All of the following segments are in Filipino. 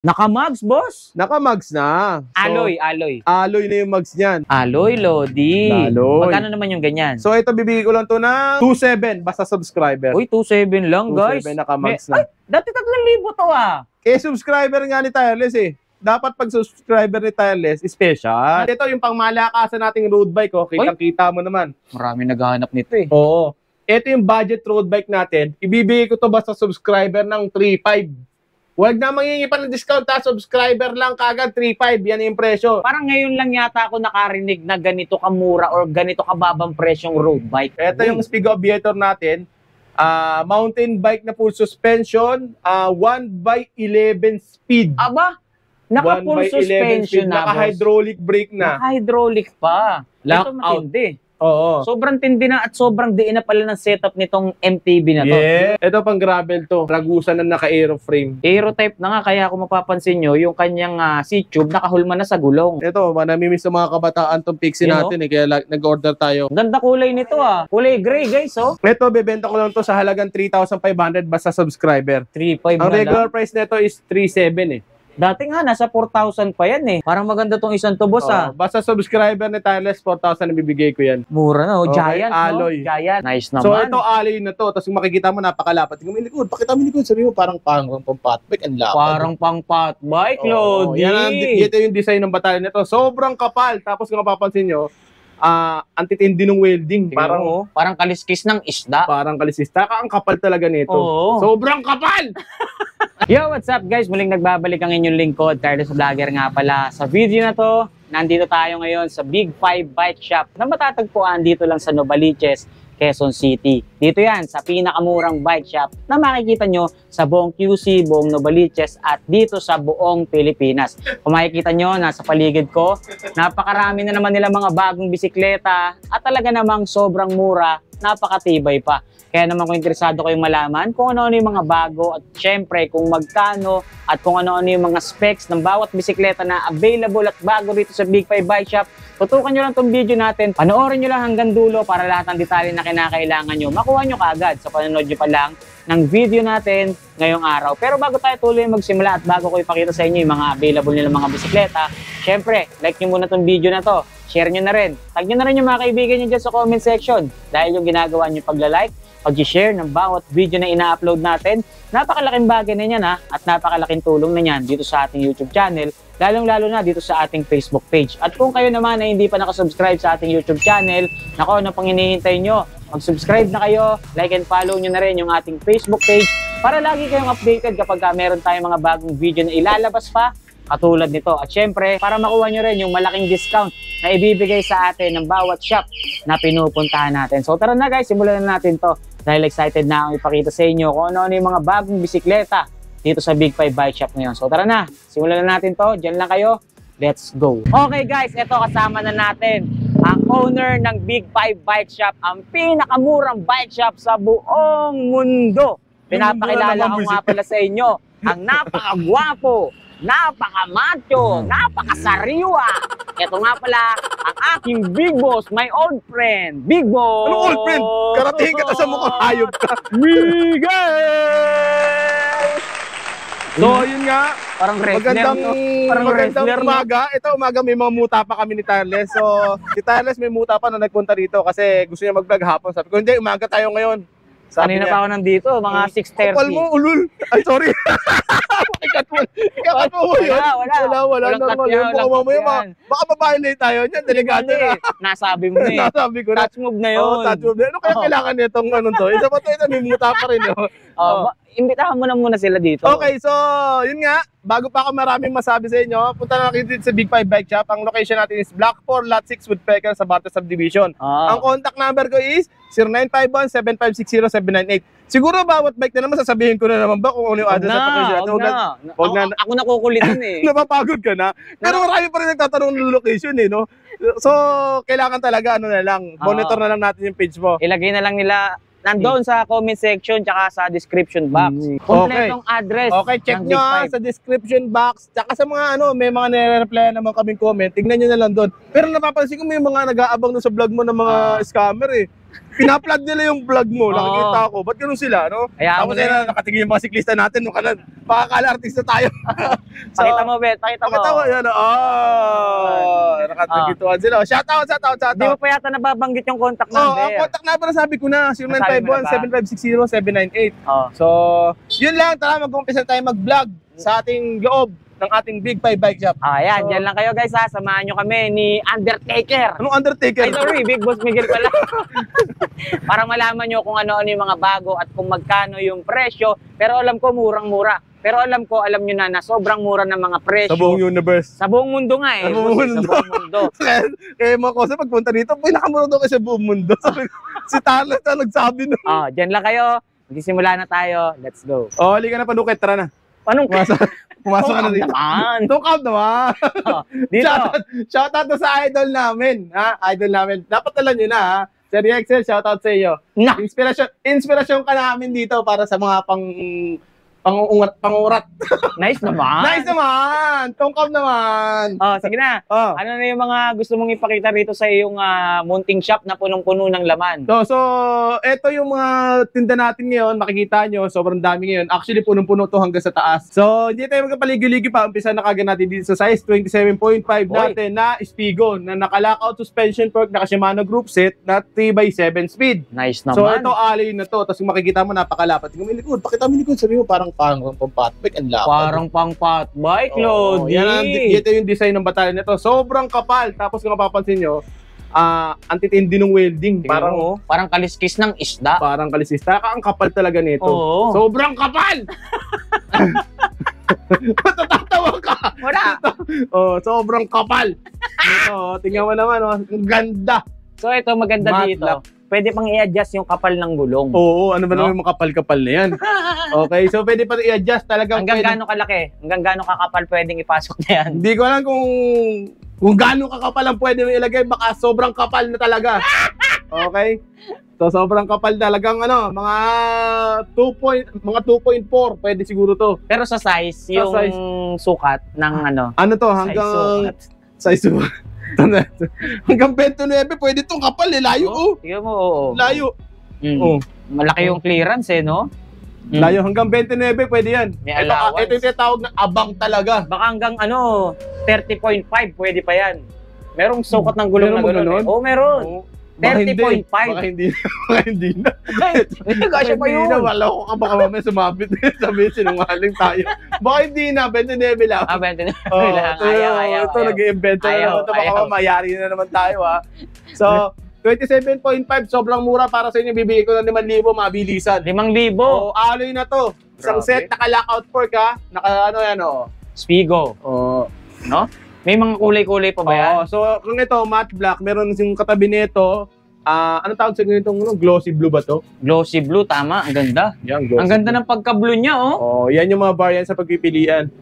Naka-mugs, boss? Naka-mugs na. So, Alloy. Alloy na yung mugs niyan. Alloy, Lodi. Alloy. Magkano naman yung ganyan? So ito bibigay ko lang to ng 2.7 basta subscriber. Uy, 2.7 lang, guys. 2.7 naka-mugs na. Ay, dati 3,000 to ah. Eh, subscriber nga ni Tireless eh. Dapat pag subscriber ni Tireless, special. Ito yung pangmalakasan nating road bike, oh. Kitang-kita mo naman. Marami naghahanap nito eh. Oo. Ito yung budget road bike natin. Ibibigay ko to basta subscriber ng 3.5. Huwag na mangingi pa ng discount ha. Subscriber lang kagad 3.5. Yan yung presyo. Parang ngayon lang yata ako nakarinig na ganito kamura or ganito kababang presyong road bike. Ito yung Speed Aviator natin. Mountain bike na full suspension. 1/11 speed. Aba, naka-full 1/11 suspension na, boss. Naka-hydraulic brake na. Naka-hydraulic pa. Ito matindi. Oo. Sobrang tindi na at sobrang diin na pala ng setup nitong MTB na to. Yeah. Ito pang gravel to. Ragusan na naka-aeroframe. Aerotype na nga, kaya kung mapapansin nyo, yung kanyang C-tube nakahulma na sa gulong. Ito, namimiss ng mga kabataan tong Pixie natin eh. Kaya nag-order tayo. Ganda kulay nito ah. Kulay gray guys oh. Ito, bebenta ko lang to sa halagang 3,500 basta subscriber. 3.5 Ang na regular lang. price nito is 3,700 eh. Dati nga, nasa 4,000 pa yan eh. Parang maganda tong isang to boss ah. Basta subscriber ni Tireless, 4,000 na bibigay ko yan. Mura na oh. Okay, Giant alloy. no? Giant. Nice naman. So ito alloy na to. Tapos kung makikita mo napakalapat. Tingnan mo yung likod. Pakita mo yung likod. Sabi mo parang pang-patbike. Ang lapad. Parang pang pot bike, Lodi. Ito yung design ng batalyon nito. Sobrang kapal. Tapos kung mapapansin nyo, ang titindi ng welding. Parang kaliskis ng isda. Parang kalisista. Ang kapal talaga nito. Oo. Sobrang kapal! Yo, what's up guys? Muling nagbabalik ang inyong lingkod, Tireless Vlogger nga pala. Sa video na to, nandito tayo ngayon sa Big 5 Bike Shop na matatagpuan dito lang sa Novaliches, Quezon City. Dito yan, sa pinakamurang bike shop na makikita nyo sa buong QC, buong Novaliches at dito sa buong Pilipinas. Kung makikita nyo, nasa paligid ko, napakarami na naman nila mga bagong bisikleta at talaga namang sobrang mura, napakatibay pa. Kaya naman kung interesado kayong malaman kung ano-ano yung mga bago at syempre kung magkano at kung ano-ano yung mga specs ng bawat bisikleta na available at bago dito sa Big 5 Bike Shop, tutukan nyo lang itong video natin, panoorin nyo lang hanggang dulo para lahat ng detalye na kinakailangan nyo, makuha nyo kaagad sa panonood nyo pa lang ng video natin ngayong araw. Pero bago tayo tuloy magsimula at bago ko ipakita sa inyo yung mga available nilang mga bisikleta, syempre, like nyo muna itong video na to, share nyo na rin, tag nyo na rin yung mga kaibigan nyo dyan sa comment section dahil yung ginagawa nyo pagla-like, pag-share ng bawat video na ina-upload natin, napakalaking bagay na yan ha, at napakalaking tulong na yan dito sa ating YouTube channel, lalong-lalo na dito sa ating Facebook page. At kung kayo naman ay hindi pa nakasubscribe sa ating YouTube channel, nako, ano pang hinihintay nyo? Mag-subscribe na kayo, like and follow nyo na rin yung ating Facebook page para lagi kayong updated kapag meron tayong mga bagong video na ilalabas pa katulad nito. At syempre, para makuha nyo rin yung malaking discount na ibibigay sa atin ng bawat shop na pinupuntahan natin. So tara na guys, simulan na natin to. Dahil excited na akong ipakita sa inyo kung ano yung mga bagong bisikleta dito sa Big 5 Bike Shop ngayon. So tara na, simulan na natin to. Diyan lang kayo. Let's go. Okay guys, ito kasama na natin ang owner ng Big 5 Bike Shop, ang pinakamurang bike shop sa buong mundo. Pinapakilala ko nga pala sa inyo ang napakagwapo, napakamacho, napakasariwa. Ito nga pala ang aking big boss, my old friend, Big Boss. Ano old friend? Karating ka sa mukha, hayop ka. Miguel! So, yun nga. Parang wrestler, no? Parang Magandang wrestler, umaga. Ito, umaga may mga muta pa kami ni Tireless. So, si Tireless may muta pa na nagpunta dito kasi gusto niya mag-vlog hapon. Sabi ko, hindi, umaga tayo ngayon. Kanina pa ako nandito, mga 6:30. Kapal mo, ulul. Ay, sorry. Ikat mo yun. Wala. Normal yun. Baka ma-violate tayo niyan. Delikado na. Nasabi mo na eh. Nasabi ko na. Touch move na yun. Oo, touch move na yun. Ano kaya kailangan nitong anong to? Isa pa to, may muta pa rin. Imbitahan mo na muna sila dito. Okay, so yun nga, bago pa ako maraming masabi sa inyo, punta na kayo dito sa Big 5 Bike Shop. Ang location natin is Block 4, Lot 6, Woodpecker sa Bartos Subdivision. Ang contact number ko is 0951-7560-798. Siguro bawat bike na naman sasabihin ko na naman ba kung ano yung address sa location. Huwag na. Ako nakukulitin eh. Napapagod ka na. Pero marami pa rin nagtatanong ng location eh, no? So, kailangan talaga ano na lang, monitor na lang natin yung page mo. Ilagay na lang nila nandoon sa comment section tsaka sa description box. Kompletong address. Okay, check nyo sa description box. Tsaka sa mga ano, may mga nire-reply naman kaming comment. Tignan nyo na lang doon. Pero napapansin ko may mga nag-aabang doon sa vlog mo ng mga scammer eh. pinaplug nila yung vlog mo. Oo. Nakikita ko. Ba't ganun sila, no? Kaya Tapos na nakatingin yung mga siklista natin. No, kanan, makakala artista tayo. Pakita mo, Bet. Pakita mo. Pakita mo, yan. Nakatagituan sila. Shoutout. Hindi mo pa yata nababanggit yung contact Oh, ang number. contact number na sabi ko na, Nasabi mo na ba? 0951-7560-798. Oh. So, yun lang. Tara, mag-umpisa tayo mag-vlog sa ating loob ng ating Big 5 Bike Shop. Ayan, So, dyan lang kayo guys ha. Samahan nyo kami ni Undertaker. Anong Undertaker? Ay, sorry, Big Boss Miguel pala. Para malaman nyo kung ano-ano yung mga bago at kung magkano yung presyo. Pero alam ko, murang-mura. Pero alam nyo na sobrang mura ng mga presyo. Sa buong universe. Sa buong mundo nga eh. Sa buong Boss, mundo. Sa buong mundo. Kaya mga kosa, pagpunta dito, pinakamura daw kayo sa buong mundo. Sabi ko, si Tarlas na nagsabi nun. Dyan lang kayo. Magsisimula na tayo. Let's go. Oh, halika na Panukit, tara na. Anong Pumasok ka na dito. naman? Talk out naman. Dito. Shoutout na sa idol namin. Ha? Idol namin. Dapat alam nyo na, ha? Sir Excel, shoutout sa iyo. Na. Inspirasyon ka namin dito para sa mga pangurat. Nice naman. Nice naman! Tungkap naman! Sige na. Oh. Ano na yung mga gusto mong ipakita rito sa iyong munting shop na punong-puno ng laman? So, eto yung mga tinda natin ngayon. Makikita nyo, sobrang dami ngayon. Actually, punong-puno to hanggang sa taas. So, hindi tayo magkapaligi-ligi pa. Umpisa na kagad natin dito sa size 27.5 natin na Spigo na naka-lockout suspension fork, naka-Shimano group set na 3x7 speed. Nice So, naman. ito alloy na to. Tapos makikita mo, napakalapat. Tingnan mo yung likod. Pakita mo yung likod. Sabi mo, parang pampatbike. Ang lapad. Parang pang pot bike, Lodi. Ito yung design ng batalyon nito. Sobrang kapal. Tapos kung mapapansin nyo, antitindi ng welding. Parang kaliskis ng isda. Parang kalisista. Ang kapal talaga nito. Oo. Sobrang kapal! Matatawa ka! Wala. Sobrang kapal. Ito, tingnan mo naman. Ang ganda. So ito maganda Matte dito. lock. Pwede pang i-adjust yung kapal ng gulong. Oo, ano ba No? naman yung makapal-kapal na yan? Okay, so pwede pa i-adjust talagang. Hanggang gaano kalaki? Hanggang gaano kakapal pwedeng ipasok na yan? Hindi ko alam kung gaano kakapal ang pwede mo ilagay. Baka sobrang kapal na talaga. Okay? So, sobrang kapal talagang mga 2.4 pwede siguro to. Pero sa size, yung size. sukat ng Ano to, size hanggang sukat. size hanggang 29 pwede tong kapal layo Tingnan mo, oo. Layo. Mm. Oh. Malaki yung clearance no? Mm. Layo hanggang 29 pwede yan. May Ito allowance. yung tinatawag na abang talaga. Baka hanggang 30.5 pwede pa yan. Merong sukat ng gulong Meron na mo gano'n. ganon? Oo, meron. Baka hindi. 30.5. Baka hindi. Baka hindi na. Kasya pa Hindi yun. na. Wala ko ka baka mamaya sumabit. Sabihin sinungaling tayo. Baka hindi na. 29 lang. 20 na. Oh, Ayaw. ito nag-i-invento na Ayaw, naman ito. Baka ayaw. mayari na naman tayo ha. So, 27.5 sobrang mura para sa inyo. Bibigay ko ng 5,000 mabilisan. 5,000. Oh, alloy na to. Isang Grabe. set, naka-lockout fork ha. Spigo. Oh. No? May mga kulay-kulay pa ba yan? Oo. So, kung ito, matte black, meron yung katabi nito, ano tawag sa ganitong glossy blue ba to? Glossy blue, tama. Ang ganda. Yan, glossy Ang ganda ng pagka-blue niya, oh. Oh, yan yung mga variant sa pagpipilian.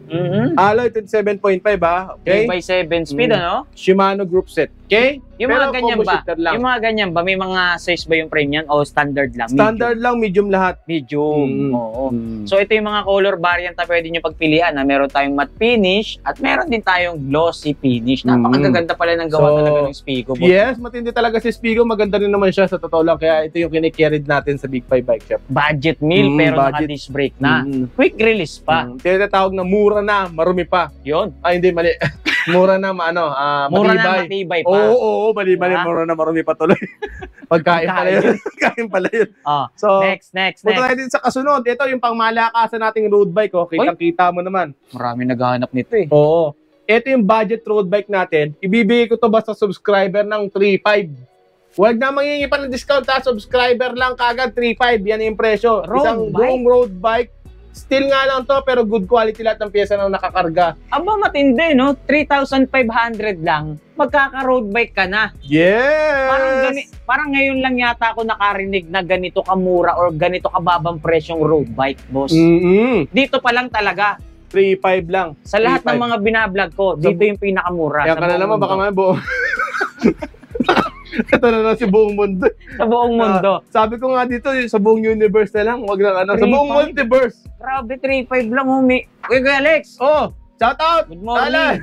Alloy 27.5 ha. Okay? 3x7 speed, ano? Shimano group set. Okay? Yung Pero mga ganyan combo ba? shifter lang. Yung mga ganyan ba? May mga size ba yung frame yan? O standard lang? Standard lang, medium lahat. Medium. Mm. Oo. So ito yung mga color variant na pwede nyo pagpilian. Meron tayong matte finish at meron din tayong glossy finish. Napakaganda pala ng gawa So, talaga ng Spigo. Yes, matindi talaga si Spigo. Maganda rin naman siya sa totoo lang. Kaya ito yung kinikerried natin sa Big 5 Bike Shop. Budget meal pero budget. naka-disc brake na. Mm. Quick release pa. Tinatawag na mura na, marumi pa. Yun. Ay, hindi, mali. Mura na, Mura na matibay. matibay pa. Oo, mali. Diba? Mura na, marumi pa tuloy. Pagkain pala yun. Pagkain pala yun. Oh, So, next. punta tayo din sa kasunod. Ito yung pangmalakasan nating road bike. Oh. Kitang-kita mo naman. Marami naghahanap nito eh. Oo. Ito yung budget road bike natin. Ibibigay ko to basta subscriber ng 3.5. Huwag na mangingi pa ng discount ha. Subscriber lang kagad 3.5. Yan yung presyo. Road Isang bike? buong road bike. Still nga lang to pero good quality lahat ng pyesa na nakakarga. Aba, matindi, no? 3,500 lang. Magkaka-road bike ka na. Yes! Parang ngayon lang yata ako nakarinig na ganito kamura or ganito kababang presyong road bike, boss. Dito pa lang talaga. 3.5 lang. Sa lahat 3.5. ng mga binablog ko, dito yung pinakamura. Kaya sa ka na buong naman, mundo. baka may buong... Ito na lang si buong mundo. Sa buong mundo. Sabi ko nga dito, sa buong universe na lang. Wag lang Sa 3.5. buong multiverse. Grabe, 3.5 lang, homie. Uy, Kuya Alex. Oh, shout out! Good morning.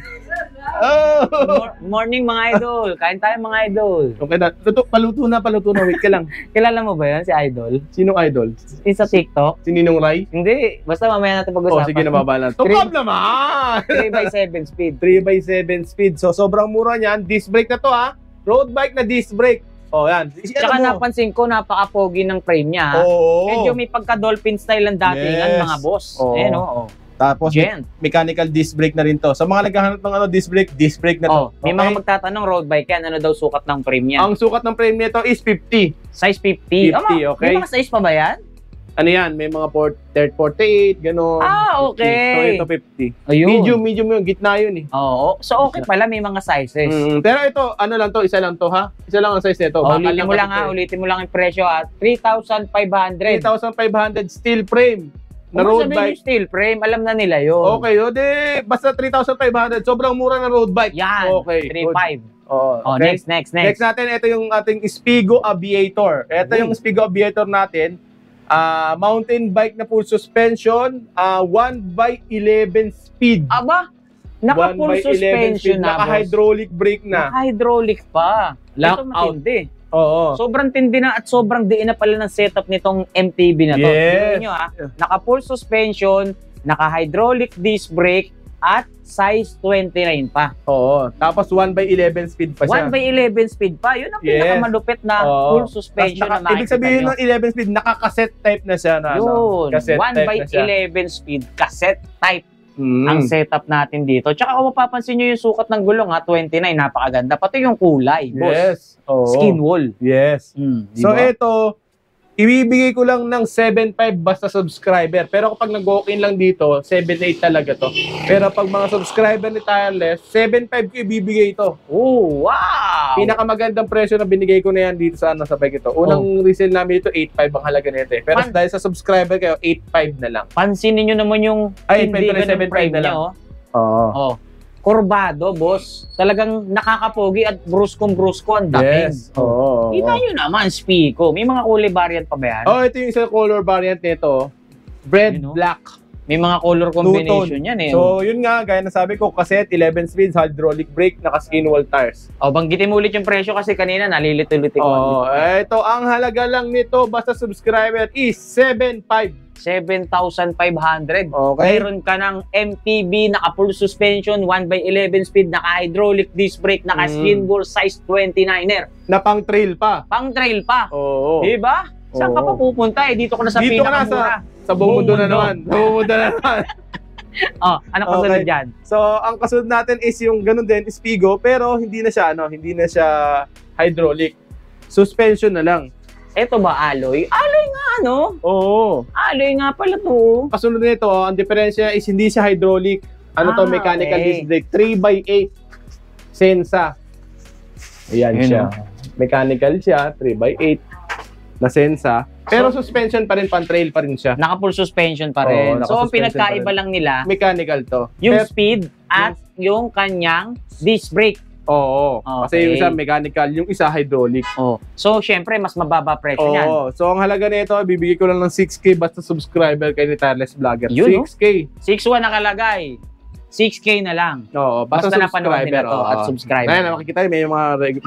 Oh! Morning mga idol. Kain tayo mga idol. Okay na. Paluto na. Wait ka lang. Kilala mo ba yan si Idol? Sinong idol? Yung sa TikTok? Si Ninong Rai? Hindi. Basta mamaya natin pag-usapan. Oh, sige na babala. Tukab naman! 3x7 speed. 3x7 speed. So, sobrang mura niyan. Disc brake na to ha. Road bike na disc brake. Oh, yan. Tsaka napansin ko, napaka-pogi ng frame niya. Ha? Oo. Medyo may pagka-dolphin style ang datingan, Yes. mga boss. Oo. Ayan, oo. Tapos, Gent. mechanical disc brake na rin to. Sa mga naghahanap ng disc brake na to. Oh, may mga magtatanong road bike yan, ano daw sukat ng frame niya? Ang sukat ng frame nito is 50. Size 50. 50, okay. May mga size pa ba yan? Ano yan? May mga 48, gano'n. Ah, okay. So, ito 50. Ayun. Medium yun. Gitna yun eh. Oo. So, okay pala, may mga sizes. Pero ito, ano lang to? Isa lang to ha? Isa lang ang size nito. Oh, ulitin mo lang yung presyo at 3,500. 3,500 steel frame na road bike. Steel frame, alam na nila yun. Okay, o di, basta 3,500. Sobrang mura ng road bike. Yan, Okay, 3,500. Oh, Oh, okay. next. Next natin, ito yung ating Spigo Aviator. Ito yung Spigo Aviator natin. Mountain bike na full suspension, 1x11 speed. Aba, naka-full 1x11 suspension na, boss. Naka-hydraulic brake na. Naka-hydraulic pa. Ito Lockout. matindi. Oo. Sobrang tindi na at sobrang diin na pala ng setup nitong MTB na to. Yes. Tingnan nyo ha, naka-full suspension, naka-hydraulic disc brake, at size 29 pa. Oo. Tapos 1x11 speed pa siya. 1x11 speed pa. Yun ang pinakamalupit na full suspension na makikita ibig sabihin nyo. ng 11 speed, naka-cassette type na siya. Na, Yun. cassette type na siya. 1x11 speed, cassette type ang setup natin dito. Tsaka kung mapapansin nyo yung sukat ng gulong ha, 29, napakaganda. Pati yung kulay, boss. Yes. Oo. Skin wall. Yes. So diba? ito, ibibigay ko lang ng 7.5 basta subscriber. Pero kapag nag-walk-in lang dito, 7.8 talaga to. Pero pag mga subscriber ni Tireless, 7.5 ko ibibigay ito. Oh, wow! Pinakamagandang presyo na binigay ko na yan dito sa bike ito. Unang resale namin ito, 8.5 ang halaga nito eh. Pero dahil sa subscriber kayo, 8.5 na lang. Pansinin nyo naman yung tindigan ng frame na lang. nyo. Oo. Oh. Kurbado, boss. Talagang nakakapogi at bruskong-brusko ang dating. Yes. Oo. Kita nyo naman, Spico. May mga kulay variant pa ba yan? Oh, ito yung isang color variant nito. Red, black. May mga color combination yan eh. So, yun nga, gaya na sabi ko, cassette, 11 speeds, hydraulic brake, naka-skin wall tires. Oh, banggitin mo ulit yung presyo kasi kanina nalilito-lito ko. Oh, ito, ang halaga lang nito, basta subscriber is 7.5. 7,500. Okay. Mayroon ka ng MTB, naka-full suspension, 1x11 speed, naka-hydraulic disc brake, naka-skin wall, size 29er. Na pang trail pa. Pang trail pa. Oo. Diba? Saan ka pa pupunta eh? Dito ka na sa Dito ka na pinakamura. sa buong mundo na naman. Sa buong mundo na naman. Oh, ano kasunod dyan? So, ang kasunod natin is yung ganun din, Spigo, pero hindi na siya, hydraulic. Suspension na lang. Ito ba alloy? Alloy nga ano? Oo. Alloy nga pala to. Kasunod nito, ang diferensya is hindi siya hydraulic. Mechanical okay. disc brake. 3x8 Sensa. Ayan Yun, siya. Mechanical siya, 3x8 na Sensa. Pero suspension pa rin, pan-trail pa rin siya. Naka-full suspension pa rin. Oo, So, ang naka-suspension pinagkaiba pa rin. lang nila, Mechanical to. yung Pero- speed at yung kanyang disc brake. Oo. Kasi yung Okay. isa mechanical, yung isa hydraulic. Oh. So, syempre, mas mababa presyo niyan. Oo. So, ang halaga nito, bibigay ko lang ng 6K basta subscriber kay ni Tireless Vlogger. Yun, 6K. 6.1 nakalagay. 6K na lang. Oo. Basta napanood nila to at oo. subscribe. Ayan, makikita yun, may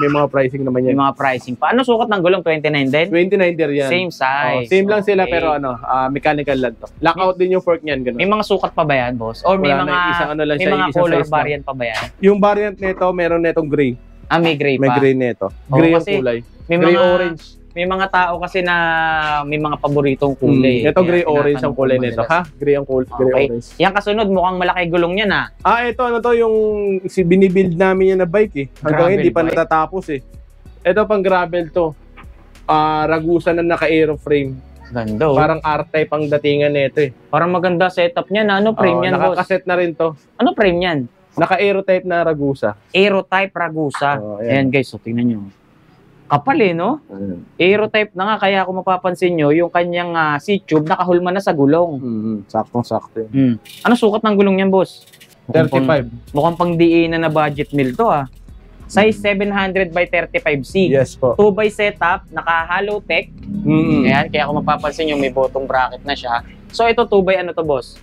mga pricing naman yan. Yung mga pricing pa. Ano sukat ng gulong? 29 din? 29 dir yan. Same size. Same lang sila Okay. pero mechanical lang to. Lockout din yung fork niyan, ganun. May mga sukat pa ba yan, boss? Or may Wala na, mga, isang ano lang may siya, mga isang color size lang. variant pa ba yan? Yung variant nito, meron netong gray. May gray pa. May gray neto. Oo, Gray ang kasi kulay. May Gray mga, orange. May mga tao kasi na may mga paboritong kulay. Ito Kaya gray orange ang tinatanong kulay ko nito, madalas. ha? Gray ang gray Okay. orange. Yan kasunod, mukhang malaki gulong niyan ah. Ito ano to yung binibuild namin yan na bike eh. Hanggang Gravel hindi pa bike. natatapos eh. Ito pang gravel to. Ragusa na naka-aeroframe. Ganda oh. Parang R-type ang datingan nito eh. Parang maganda setup niyan. Ano frame yan, boss? Nakakaset na rin to. Ano frame yan? Naka-aero type na Ragusa. Aerotype Ragusa. Oh, Ayan guys, so tingnan nyo. Kapal eh, no? Aerotype na nga, kaya kung mapapansin nyo, yung kanyang C-tube nakahulma na sa gulong. Saktong-sakto. Ano sukat ng gulong niyan, boss? 35. Mukhang pang DA na budget meal to ah. Size 700 by 35C. Yes po. 2x setup, naka-hollow tech. Ayan, kaya kung mapapansin nyo, may bottom bracket na siya. So ito 2x ano to, boss?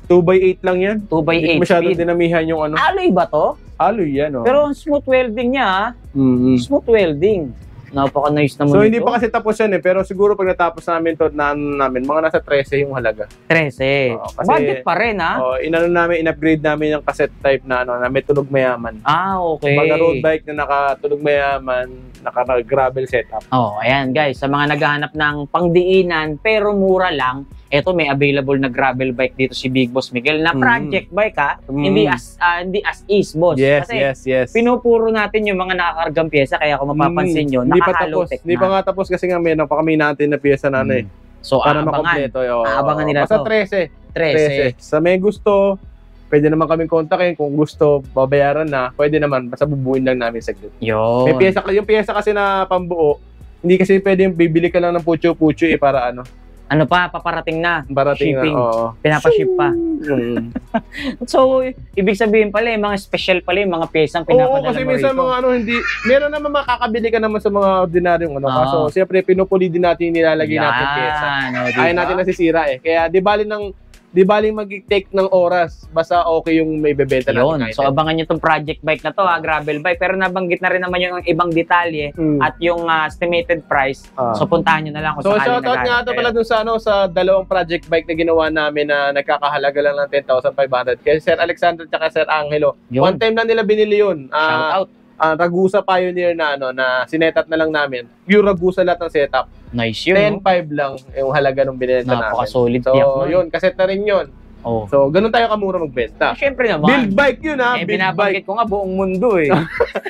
2x8 lang yan. 2x8 Hindi masyadong speed. dinamihan yung ano. Alloy ba to? Alloy yan, oh. Pero ang smooth welding niya, ah. Smooth welding. Napaka-nice naman So, ito. hindi pa kasi tapos yan eh. Pero siguro pag natapos namin to, mga nasa 13 yung halaga. 13. Oo, kasi- Budget pa rin, ha? Oh, in-upgrade namin yung cassette type na na may tunog mayaman. Ah, okay. Mga road bike na nakatunog mayaman, naka-gravel setup. Oh, ayan guys, sa mga naghahanap ng pangdiinan pero mura lang, eto may available na gravel bike dito si Big Boss Miguel na project bike, ha. Hindi as is, boss. Yes, Kasi yes. pinupuro natin yung mga nakakargang pyesa, kaya kung mapapansin nyo, Hindi pa naka-hollow tapos. tech Hindi pa na. nga tapos kasi nga meron pa kami natin na pyesa na ano eh. So, Para aabangan. makompleto. Aabangan nila Basta to. 13. 13. Sa may gusto, pwede naman kaming kontakin. Kung gusto, babayaran na. Pwede naman. Basta bubuin lang namin saglit. Yun. May pyesa, yung pyesa kasi na pambuo, hindi kasi pwede yung bibili ka lang ng pucho-pucho eh para ano. Ano pa, paparating na. Parating Shipping. na. Oo. Pinapaship pa. Mm. So, ibig sabihin pala, yung mga special pala, yung mga pyesang Oo, pinapadala kasi mo minsan rito. mga ano, hindi, meron naman makakabili ka naman sa mga ordinaryong ano. Oo. Kaso, siyempre, pinupuli din natin yung nilalagay natin pyesa. O, diba? Ayaw natin nasisira eh. Kaya, di bali mag-take ng oras, basta okay yung may bebenta Yun. natin. So, abangan nyo itong project bike na to, ha, gravel bike. Pero nabanggit na rin naman yung ibang detalye at yung estimated price. So, puntahan nyo na lang kung So, sakaling shoutout nga naghahanap ito kayo. pala dun sa, sa dalawang project bike na ginawa namin na nagkakahalaga lang ng 10,500. Kay Sir Alexander at Sir Angelo. Yun. One time lang nila binili yun. Shoutout. Ragusa Pioneer na na sinetup na lang namin. Pure Ragusa lahat ng setup. Nice yun. 10,500 lang yung halaga ng binenta namin. Napaka-solid So, tiyak nun. yun, kaset na rin yun. Oh. So, ganun tayo kamura magbenta. Siyempre naman. Build bike yun ha, Eh, build bike. binabanggit ko nga buong mundo eh.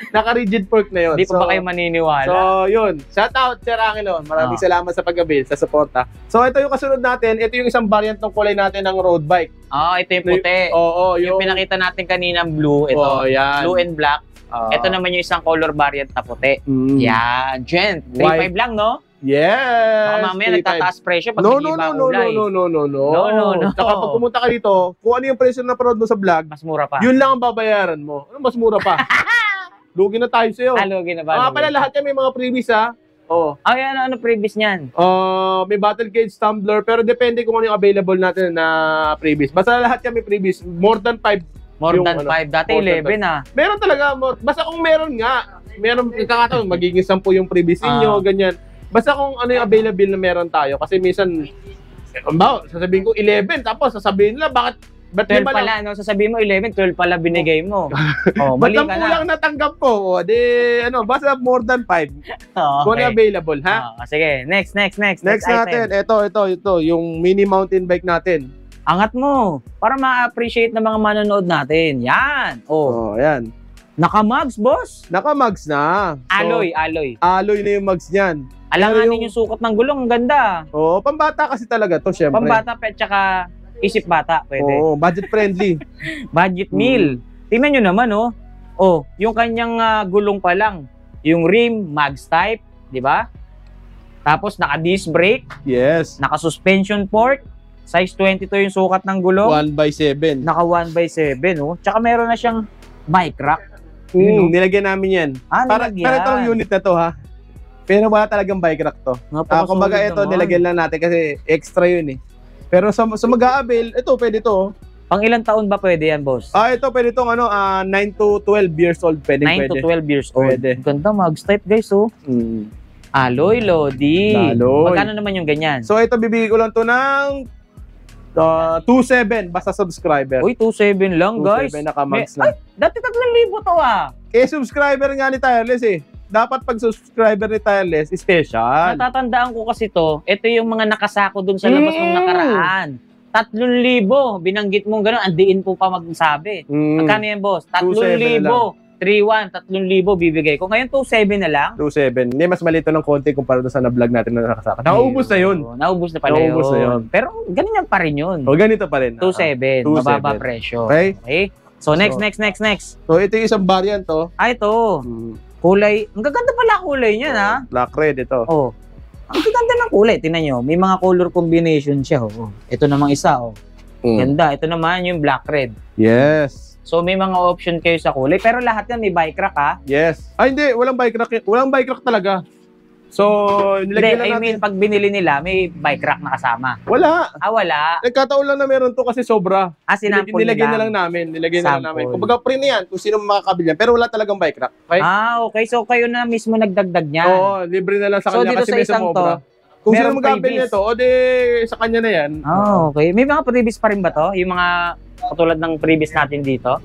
Naka-rigid fork na yun. Hindi pa ba kayo maniniwala? So, yun. Shout out, Sir Angelo. Maraming salamat sa pag-avail, sa suporta. So, ito yung kasunod natin. Ito yung isang variant ng kulay natin ng road bike. Ito yung puti. Oo, Yung pinakita natin kanina blue, ito. Oo, yan. Blue and black. Ito naman yung isang color variant na puti. Yan. Gent. 3.5 lang, no? Yes! Baka mamaya 3.5. nagtataas presyo pag No, hindi ba no. kulay. No. Tsaka pag pumunta ka dito, kung ano yung presyo na parod mo sa vlog, Mas mura pa. yun lang ang babayaran mo. Ano mas mura pa? Lugi na tayo sa'yo. Lugi na ba? Mga pala, lahat yan may mga freebies ha. Oh. Ay, ano previous niyan? May battle cage tumbler, pero depende kung ano yung available natin na freebies. Basta lahat yan may freebies. More than 5. More Yung than ano, 5. Dati more than 11 ah. Meron talaga. Basta kung meron nga. Meron, kakataon, magiging 10 yung freebies ninyo, ganyan. Basta kung ano yung available na meron tayo. Kasi minsan, sasabihin ko 11, tapos sasabihin nila, ba't 12 lima pala, no? Sasabihin mo 11, 12 pala binigay mo. Oh, Ba't mali ang ka kulang na. natanggap ko? O, basta more than 5. Kung ano Okay. available, ha? Sige, next Next natin, item. ito, yung mini mountain bike natin. Angat mo, para ma-appreciate ng mga manonood natin. Yan. Oh, Ayan. naka-mugs, boss. Naka-mugs na. So, Alloy. Alloy na yung mugs niyan. Alanganin yung sukat ng gulong, ang ganda. Oo, pambata kasi talaga to, syempre. Pambata pa, tsaka isip bata, pwede. Oo, budget friendly. Budget meal. Tingnan nyo naman, oh. Oh, yung kanyang gulong pa lang. Yung rim, mags type, di ba? Tapos naka-disc brake, Yes. naka-suspension port, size 22 yung sukat ng gulong. 1/7. Naka 1/7, oh. Tsaka meron na siyang bike rack. Yun, oh. Nilagyan namin yan. Para itong unit na to, ha? Pero wala talagang bike rack to. Kumbaga ito, nilagyan lang natin kasi extra yun eh. Pero sa mag-a-avail, ito, pwede to. Pang ilang taon ba pwede yan, boss? Ito, pwede itong 9 to 12 years old. 9 to 12 years old. Pwede. Ganda, mags type, guys, oh. Alloy, Lodi. Alloy. Magkano naman yung ganyan? So, ito, bibigay ko lang to ng 2.7 basta subscriber. Uy, 2.7 lang, guys. 2.7 naka-mags na. Dati 3,000 to, ah. Subscriber nga ni Tireless eh. Dapat pag subscriber ni Tireless, special. Natatandaan ko kasi to, ito yung mga nakasako dun sa labas ng nakaraan. 3,000, binanggit mong gano'n, andiin po pa magsabi. Magkano yan, boss? 2.7 na 3,000. 3,100, 3,000 bibigay ko. Ngayon, 2.7 na lang. 2.7. Hindi, mas malito ng konti kumpara doon sa na-vlog natin na nakasaka. Nauubos na yun. Naubos na pala Naubos na yun. Pero ganyan pa rin yun. O, ganito pa rin. 2.7, 2.7. mababa presyo. Okay? So, next. So, ito yung isang variant to. Ito. Kulay. Ang gaganda pala kulay niya, ha? Black red ito. Oh. Ang gaganda ng kulay. Tingnan nyo. May mga color combination siya, oh. Ito namang isa, oh. Ganda. Ito naman yung black red. Yes. So, may mga option kayo sa kulay. Pero lahat yan may bike rack, ha? Yes. Ay, hindi. Walang bike rack. Walang bike rack talaga. So, Hindi, nilagyan lang I natin. mean, pag binili nila, may bike rack na kasama. Wala. Wala. Nagkataon lang na meron to kasi sobra. Sinampol Nilagyan na nila. lang namin. Nilagyan na lang namin. Sample. Kumbaga, free na yan kung sino makakabili yan. Pero wala talagang bike rack. Okay? Okay. So, kayo na mismo nagdagdag niyan. Oo, libre na lang sa So, kanya dito kasi sa may isang sumobra. Kung sino merong magkabili freebies. nito, o di sa kanya na yan. Okay. May mga freebies pa rin ba to? Yung mga katulad ng freebies natin dito?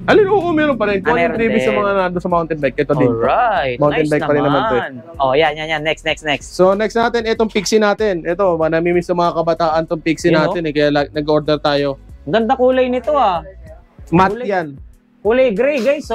Alin, oo, meron pa rin. Kung Meron anong freebies sa din. mga nando sa mountain bike, ito din. Alright. Mountain Nice bike pa rin naman to Yan. Next. So, next natin, itong Pixie natin. Ito, namimiss ng mga kabataan itong Pixie Yun, natin. Kaya nag-order tayo. Ganda kulay nito Matte Kulay. yan. Kulay gray guys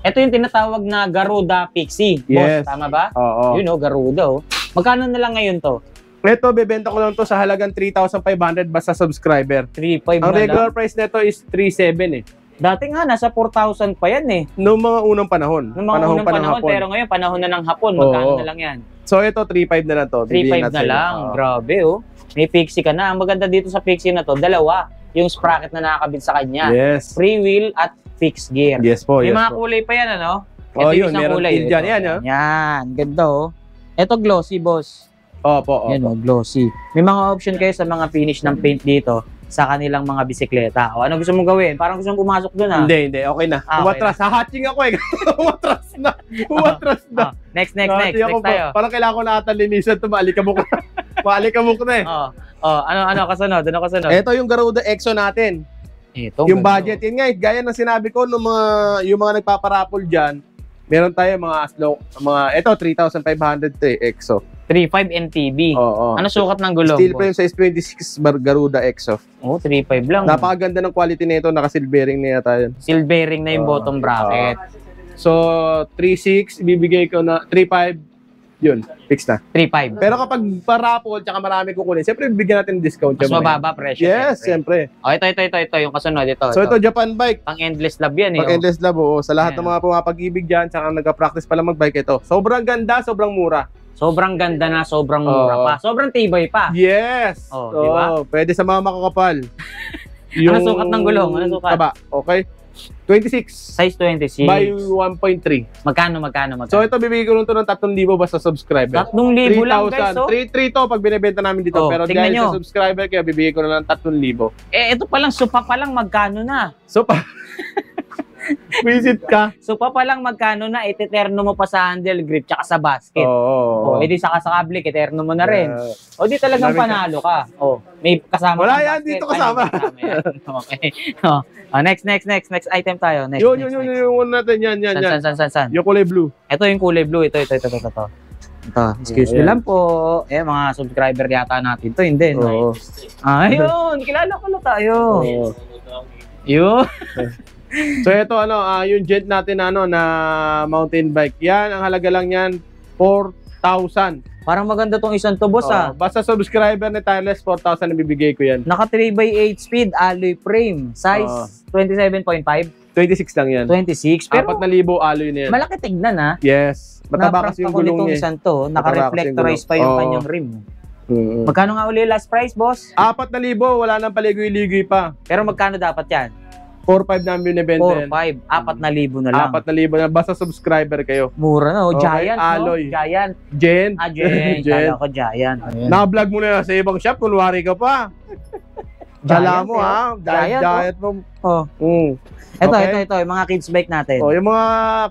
Ito yung tinatawag na Garuda Pixie. Yes. Boss, tama ba? Oo. Garuda Magkano na lang ngayon to? Ito, bebenta ko lang to sa halagang 3,500 basta subscriber. 3.5 Ang na regular lang. price nito is 3,700 eh. Dati nga, nasa 4,000 pa yan Noong mga unang panahon. Noong mga unang pa ng panahon, hapon. pero ngayon, panahon na ng hapon. Magkano Oo. na lang yan? So ito, 3,500 na lang to. 3.5 Bibigyan na natin. lang. Oo. Grabe May Pixie ka na. Ang maganda dito sa Pixie na to, dalawa. Yung sprocket na nakakabit sa kanya. Yes. Free wheel at fixed gear. Yes po, May yes mga po. kulay pa yan, ano? Oh, yung yun, isang meron kulay. din dyan. Ito. Yan, oh. Yan, ganda Ito glossy, boss. Opo. Yan glossy. May mga option kayo sa mga finish ng paint dito sa kanilang mga bisikleta. Ano gusto mong gawin? Parang gusto mong pumasok doon Hindi. Okay na. Okay Umatras. Hahatching ako eh. Umatras na. Next Nahatching ako tayo. pa. Parang kailangan ko na ata linisan ito. Maalikabok na. Maalikabok na eh. Ano kasunod? Ito yung Garuda Exo natin. Ito, Yung ganda. budget, yun nga, gaya ng sinabi ko nung yung mga nagpaparapol dyan, meron tayo ito 3,500 Exo. 3.5 MTB. Oo. Ano sukat ng gulong? Steel boss? frame size 26 Garuda Exo. 3.5 lang. Napakaganda ng quality nito, naka-silvering na yata yun. Seal bearing na yung bottom bracket. So, 3.6, ibibigay ko na 3.5, yun, fix na. 3.5. Pero kapag parapol, tsaka marami kukunin, siyempre bibigyan natin ng discount. Mas syempre. mababa presyo. Yes, siyempre. Ito. Yung kasunod. Ito. So, ito Japan bike. Pang endless love yan Pag endless love, sa lahat Ayan. ng mga pumapag-ibig dyan, tsaka nagka-practice pala mag-bike ito. Sobrang ganda, sobrang mura. Sobrang ganda na, sobrang mura pa. Sobrang tibay pa. Yes! Di ba? Pwede sa mga makakapal. Ano sukat ng gulong? Ano sukat? Taba, okay? 26 Size 26. by 1.3. Magkano? So ito bibigay ko lang to ng 3,000 basta subscriber. 3,000 lang guys. 3 to pag binebenta namin dito. Pero tingnan dahil nyo. sa subscriber kaya bibigay ko na lang 3,000. Ito pa lang, supa pa lang magkano na? So visit ka. Supa pa lang magkano na, iteterno mo pa sa handle grip tsaka sa basket. Edi saka sa kable, iteterno mo na rin. Di talagang Marami ka. panalo ka. May kasama Wala kang yan, basket. dito kasama. Yan. Okay. Next item tayo. Next. Yun una natin yan. San? Yung kulay blue. Ito yung kulay blue. Ito. Excuse me Ayan. lang po. Mga subscriber yata natin. Ito hindi. No? Ayun. Kilala ko na tayo. Yun. So ito yung jet natin na mountain bike. Yan, ang halaga lang yan 4,000. Parang maganda tong isang to, boss Basta subscriber ni Tireless, 4,000 na bibigay ko yan. Naka 3x8 speed, alloy frame. Size 27.5. 26 lang yan. 26. Pero 4,000 alloy na yan. malaki tignan Yes. Mataba kasi yung gulong niya. isang to. Naka-reflectorize pa yung kanyang rim. Magkano nga uli last price, boss? 4,000, wala nang paligoy-ligoy pa. Pero magkano dapat yan? 4,500 namin binibenta yan. 4,500. 4,000 na lang. 4,000 na. Basta subscriber kayo. Mura na, Okay, Giant, alloy. no? Giant. Jen. Jen. Kala ko Giant. Na-vlog mo na sa ibang shop, kunwari ka pa. Kala mo Giant mo. Ito, yung mga kids bike natin. Yung mga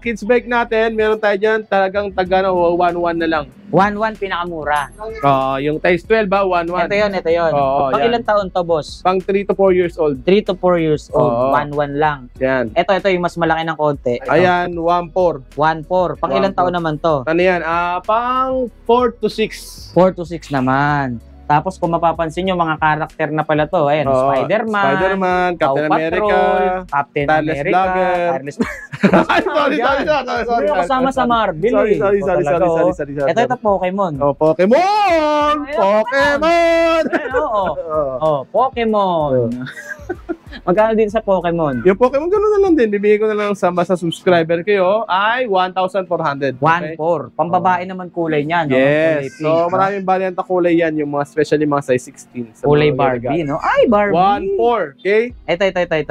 kids bike natin, meron tayo dyan, talagang 1,100 na lang. 1,100 pinakamura. Yung size 12 ba? 1,100. Ito yun. Oo, Pang yan. ilang taon to, boss? Pang 3 to 4 years old. 3 to 4 years old. Oo. 1,100 lang. Yan. Ito yung mas malaki ng konti. Ito. Ayan, 1,400. 1,400. Pang ilang 1,400. taon naman to? Ano yan? Pang 4 to 6. 4 to 6 naman. Tapos kung mapapansin nyo, mga karakter na pala to. Ayan, Oo. Spider-Man, Captain Paw America, Patrol, Captain Tireless America, Vlogger. Tireless sorry. Hindi ako kasama sa Marvel Sorry. Ito Pokemon. Pokemon! Ayun, Pokemon! Oo. Pokemon. Magkano din sa Pokemon? Yung Pokemon, gano'n na lang din. Bibigay ko na lang sa basta subscriber kayo ay 1,400. 1.4. Pambabae naman kulay niya, no? Kulay Yes. pink, So, no? maraming variant na kulay yan. Yung mga, especially mga size 16. Sa Kulay mga Barbie, regalo. no? Ay, Barbie! 1,400. Okay?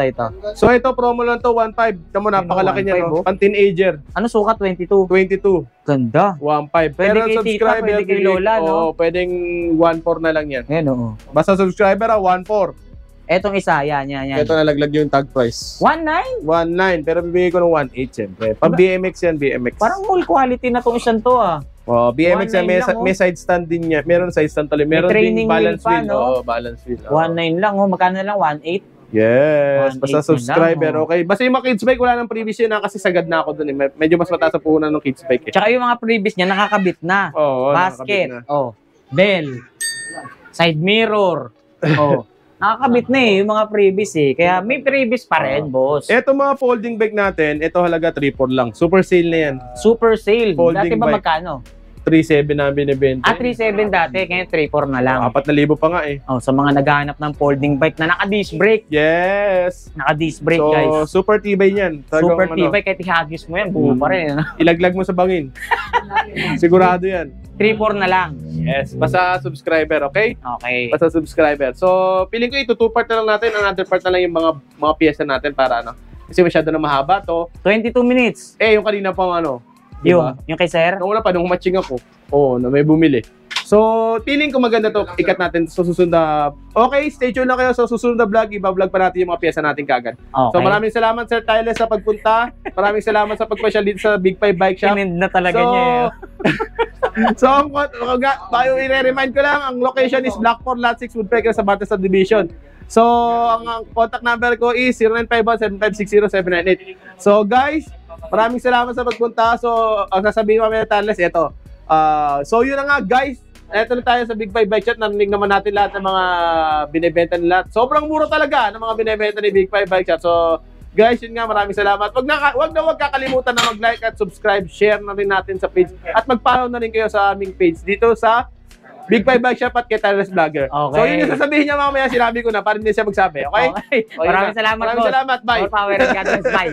Ito. So, ito, promo lang to, 1,500. Tamo, napakalaki niya, 1,500, no? oh. Pan-teenager. Ano sukat? 22. 22. Ganda. 1,500. Pwede Pero kay tita, subscriber, pwede kay bibigay- lola, no? Oo, pwedeng 1,400 na lang yan. Ayan, oo. Basta subscriber, 1,400. Etong isa, yan. Ito nalaglag yung tag price. 1.9? 1,900. Pero bibigay ko ng 1,800, syempre. Pag BMX yan, BMX. Parang whole quality na tong isang to, ah. Oh, BMX yan, 1,900 lang, oh. may side stand din niya. Meron side stand tali. Meron training ding balance wheel pa, wheel. no? Oo, balance wheel. Oo. 1.9 lang, oh. Magkano na lang? 1.8? Yes, 1,800 basta na subscriber, lang, oh. okay. Basta yung mga kids bike, wala nang previous yun na kasi sagad na ako dun eh. Medyo mas mataas sa puhunan ng kids bike eh. Tsaka yung mga previous niya, nakakabit na. Oo, Basket. nakakabit na. Oh. Bell. Side mirror. Oh. Nakakabit na eh, yung mga previous eh. Kaya may previous pa rin, boss. Eto mga folding bike natin, ito halaga 3,400 lang. Super sale na yan. Super sale. Folding Dati ba bike. magkano? 3,700 na binibenta. 3.7 dati, ngayon 3.4 na lang. 4,000 pa nga eh. Oh, sa mga naghahanap ng folding bike na naka-disc brake. Yes. Naka-disc brake, So, guys. super tibay yan. Talagang, Super ano, tibay, kahit ihagis mo yan, buo pa rin. ilaglag mo sa bangin. Sigurado yan. 3.4 na lang. Yes. Basta subscriber, okay? Okay. Basta subscriber. So, feeling ko ito, 2 part na lang natin. Another part na lang yung mga piyesa natin para ano. Kasi masyado na mahaba to. 22 minutes. Eh, yung kanina pang ano. Diba? Yung kay sir. Nung una pa, nung matching ako. Oo, na may bumili. So, feeling ko maganda to. Ikat natin sa susunod na... Okay, stay tuned lang kayo sa susunod na vlog. Iba-vlog pa natin yung mga piyesa natin kagad. Okay. So, maraming salamat, Sir Tyler, sa pagpunta. Maraming salamat sa pagpasyal dito sa Big 5 Bike Shop. Tinend na talaga niya eh. So, bayo i-remind ko lang, ang location is Block 4, Lot 6, Woodpecker sa Bata Subdivision. So, ang contact number ko is 0951-7560-798. So, guys, maraming salamat sa pagpunta. So, ang sasabihin mo namin na Tyler, ito. So, yun na nga, guys. Ito na tayo sa Big 5 Bike Shop. Narinig naman natin lahat ng mga binibenta nila. Sobrang mura talaga ng mga binibenta ni Big 5 Bike Shop. So, guys, yun nga, maraming salamat. Wag kakalimutan na mag-like at subscribe. Share na rin natin sa page. At mag-follow na rin kayo sa aming page dito sa Big 5 Bike Shop at Ketarless Vlogger. Okay. So, yun yung sasabihin niya mamaya. Sinabi ko na para hindi siya magsabi. Okay? Okay. O, yun Maraming na. salamat, Maraming boss. salamat. Bye. More power and God bless. Bye.